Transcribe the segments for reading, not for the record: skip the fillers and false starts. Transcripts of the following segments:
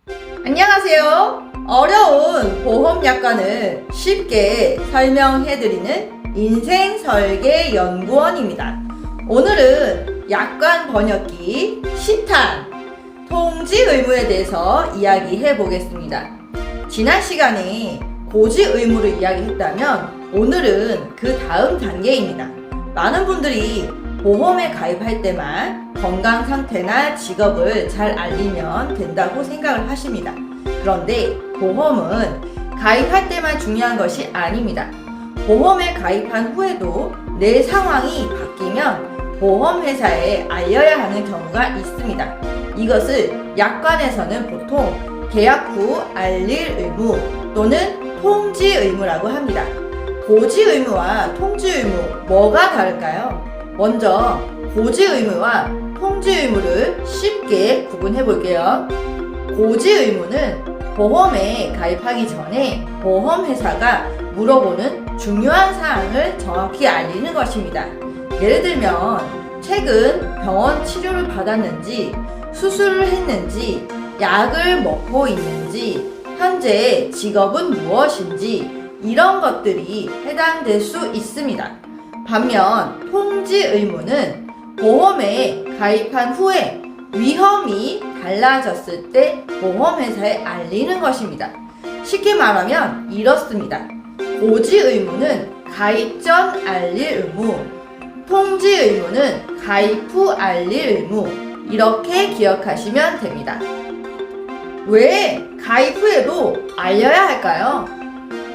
안녕하세요. 어려운 보험 약관을 쉽게 설명해드리는 인생설계연구원입니다. 오늘은 약관 번역기 시탄 통지 의무에 대해서 이야기해 보겠습니다. 지난 시간에 고지 의무를 이야기했다면 오늘은 그 다음 단계입니다. 많은 분들이 보험에 가입할 때만 건강 상태나 직업을 잘 알리면 된다고 생각을 하십니다. 그런데 보험은 가입할 때만 중요한 것이 아닙니다. 보험에 가입한 후에도 내 상황이 바뀌면 보험회사에 알려야 하는 경우가 있습니다. 이것을 약관에서는 보통 계약 후 알릴 의무 또는 통지 의무라고 합니다. 고지 의무와 통지 의무 뭐가 다를까요? 먼저 고지 의무와 통지 의무를 쉽게 구분해 볼게요. 고지 의무는 보험에 가입하기 전에 보험회사가 물어보는 중요한 사항을 정확히 알리는 것입니다. 예를 들면 최근 병원 치료를 받았는지, 수술을 했는지, 약을 먹고 있는지, 현재 직업은 무엇인지 이런 것들이 해당될 수 있습니다. 반면 통지 의무는 보험에 가입한 후에 위험이 달라졌을 때 보험회사에 알리는 것입니다. 쉽게 말하면 이렇습니다. 고지 의무는 가입 전 알릴 의무, 통지 의무는 가입 후 알릴 의무, 이렇게 기억하시면 됩니다. 왜 가입 후에도 알려야 할까요?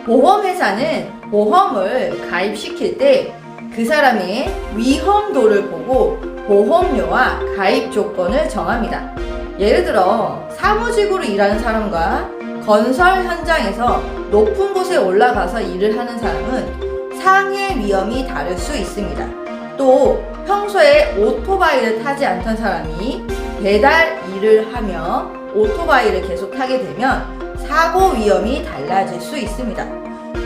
보험회사는 보험을 가입시킬 때 그 사람의 위험도를 보고 보험료와 가입 조건을 정합니다. 예를 들어 사무직으로 일하는 사람과 건설 현장에서 높은 곳에 올라가서 일을 하는 사람은 상해 위험이 다를 수 있습니다. 또 평소에 오토바이를 타지 않던 사람이 배달 일을 하며 오토바이를 계속 타게 되면 사고 위험이 달라질 수 있습니다.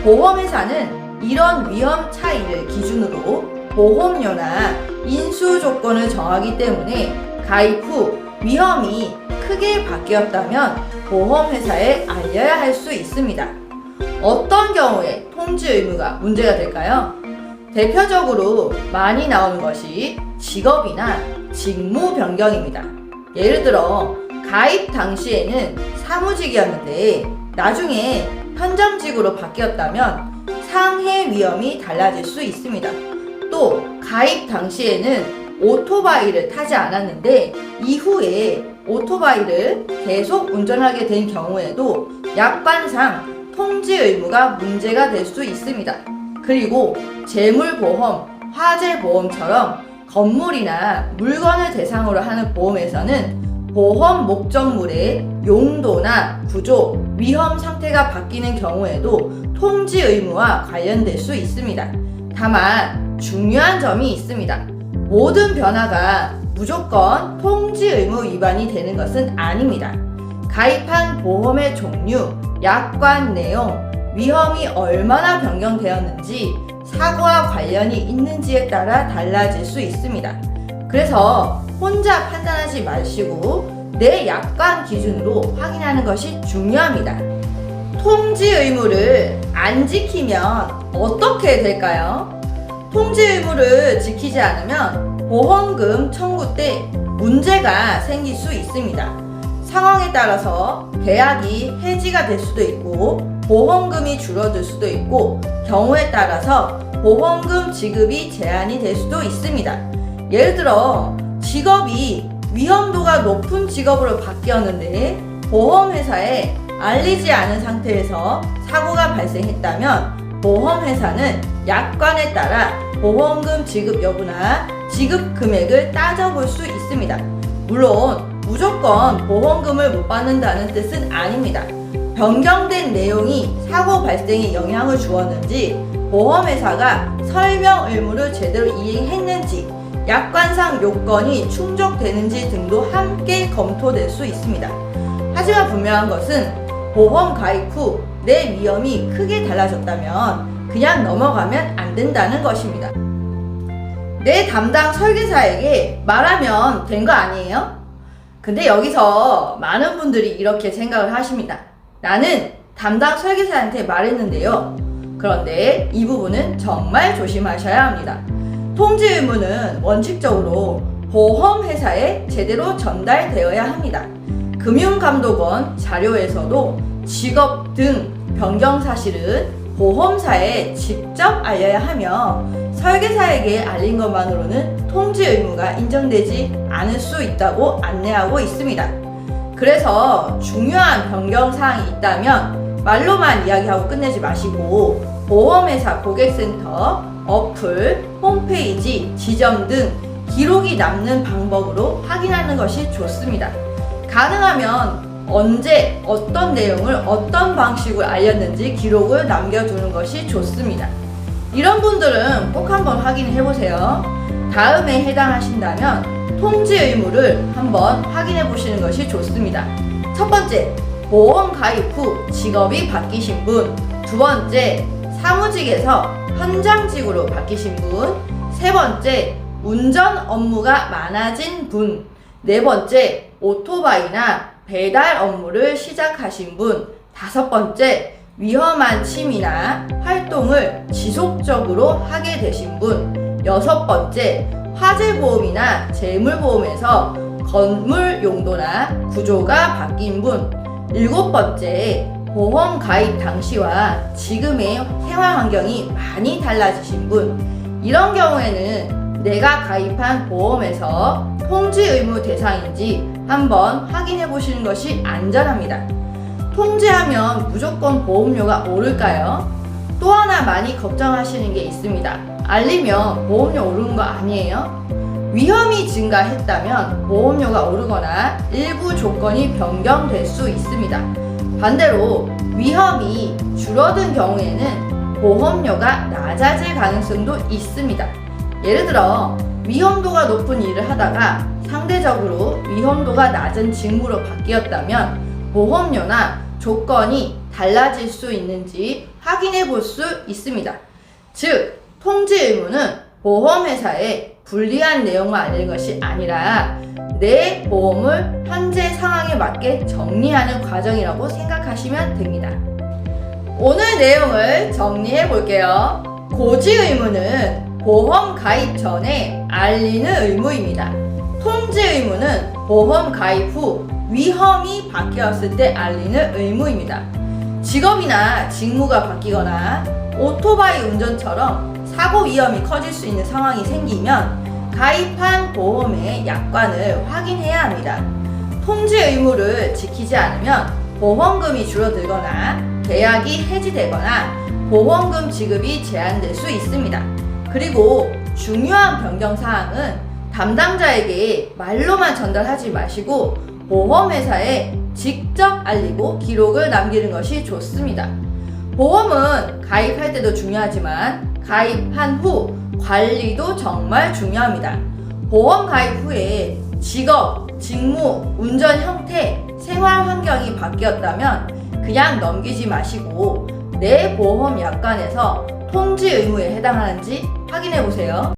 보험회사는 이런 위험 차이를 기준으로 보험료나 인수 조건을 정하기 때문에 가입 후 위험이 크게 바뀌었다면 보험회사에 알려야 할 수 있습니다. 어떤 경우에 통지 의무가 문제가 될까요? 대표적으로 많이 나오는 것이 직업이나 직무 변경입니다. 예를 들어 가입 당시에는 사무직이었는데 나중에 현장직으로 바뀌었다면 상해 위험이 달라질 수 있습니다. 또 가입 당시에는 오토바이를 타지 않았는데 이후에 오토바이를 계속 운전하게 된 경우에도 약관상 통지 의무가 문제가 될 수 있습니다. 그리고 재물보험, 화재보험처럼 건물이나 물건을 대상으로 하는 보험에서는 보험 목적물의 용도나 구조, 위험 상태가 바뀌는 경우에도 통지 의무와 관련될 수 있습니다. 다만 중요한 점이 있습니다. 모든 변화가 무조건 통지 의무 위반이 되는 것은 아닙니다. 가입한 보험의 종류, 약관 내용, 위험이 얼마나 변경되었는지, 사고와 관련이 있는지에 따라 달라질 수 있습니다. 그래서 혼자 판단하지 마시고 내 약관 기준으로 확인하는 것이 중요합니다. 통지 의무를 안 지키면 어떻게 될까요? 통지 의무를 지키지 않으면 보험금 청구 때 문제가 생길 수 있습니다. 상황에 따라서 계약이 해지가 될 수도 있고 보험금이 줄어들 수도 있고 경우에 따라서 보험금 지급이 제한이 될 수도 있습니다. 예를 들어 직업이 위험도가 높은 직업으로 바뀌었는데 보험회사에 알리지 않은 상태에서 사고가 발생했다면 보험회사는 약관에 따라 보험금 지급 여부나 지급 금액을 따져볼 수 있습니다. 물론 무조건 보험금을 못 받는다는 뜻은 아닙니다. 변경된 내용이 사고 발생에 영향을 주었는지, 보험회사가 설명 의무를 제대로 이행했는지, 약관상 요건이 충족되는지 등도 함께 검토될 수 있습니다. 하지만 분명한 것은 보험 가입 후 내 위험이 크게 달라졌다면 그냥 넘어가면 안 된다는 것입니다. 내 담당 설계사에게 말하면 된 거 아니에요? 근데 여기서 많은 분들이 이렇게 생각을 하십니다. 나는 담당 설계사한테 말했는데요. 그런데 이 부분은 정말 조심하셔야 합니다. 통지 의무는 원칙적으로 보험회사에 제대로 전달되어야 합니다. 금융감독원 자료에서도 직업 등 변경 사실은 보험사에 직접 알려야 하며 설계사에게 알린 것만으로는 통지 의무가 인정되지 않을 수 있다고 안내하고 있습니다. 그래서 중요한 변경 사항이 있다면 말로만 이야기하고 끝내지 마시고 보험회사 고객센터, 어플, 홈페이지, 지점 등 기록이 남는 방법으로 확인하는 것이 좋습니다. 가능하면 언제 어떤 내용을 어떤 방식으로 알렸는지 기록을 남겨두는 것이 좋습니다. 이런 분들은 꼭 한번 확인해 보세요. 다음에 해당하신다면 통지 의무를 한번 확인해 보시는 것이 좋습니다. 첫 번째, 보험 가입 후 직업이 바뀌신 분. 두 번째, 사무직에서 현장직으로 바뀌신 분. 세 번째, 운전 업무가 많아진 분. 네 번째, 오토바이나 배달 업무를 시작하신 분. 다섯 번째, 위험한 취미나 활동을 지속적으로 하게 되신 분. 여섯 번째, 화재보험이나 재물보험에서 건물 용도나 구조가 바뀐 분. 일곱 번째, 보험 가입 당시와 지금의 생활 환경이 많이 달라지신 분. 이런 경우에는 내가 가입한 보험에서 통지 의무 대상인지 한번 확인해 보시는 것이 안전합니다. 통지하면 무조건 보험료가 오를까요? 또 하나 많이 걱정하시는 게 있습니다. 알리면 보험료 오르는 거 아니에요? 위험이 증가했다면 보험료가 오르거나 일부 조건이 변경될 수 있습니다. 반대로 위험이 줄어든 경우에는 보험료가 낮아질 가능성도 있습니다. 예를 들어 위험도가 높은 일을 하다가 상대적으로 위험도가 낮은 직무로 바뀌었다면 보험료나 조건이 달라질 수 있는지 확인해 볼 수 있습니다. 즉, 통지 의무는 보험회사에 불리한 내용만 알리는 것이 아니라 내 보험을 현재 상황에 맞게 정리하는 과정이라고 생각하시면 됩니다. 오늘 내용을 정리해 볼게요. 고지 의무는 보험 가입 전에 알리는 의무입니다. 통지 의무는 보험 가입 후 위험이 바뀌었을 때 알리는 의무입니다. 직업이나 직무가 바뀌거나 오토바이 운전처럼 사고 위험이 커질 수 있는 상황이 생기면 가입한 보험의 약관을 확인해야 합니다. 통지 의무를 지키지 않으면 보험금이 줄어들거나 계약이 해지되거나 보험금 지급이 제한될 수 있습니다. 그리고 중요한 변경 사항은 담당자에게 말로만 전달하지 마시고 보험회사에 직접 알리고 기록을 남기는 것이 좋습니다. 보험은 가입할 때도 중요하지만 가입한 후 관리도 정말 중요합니다. 보험 가입 후에 직업, 직무, 운전 형태, 생활 환경이 바뀌었다면 그냥 넘기지 마시고 내 보험 약관에서 통지 의무에 해당하는지 확인해 보세요.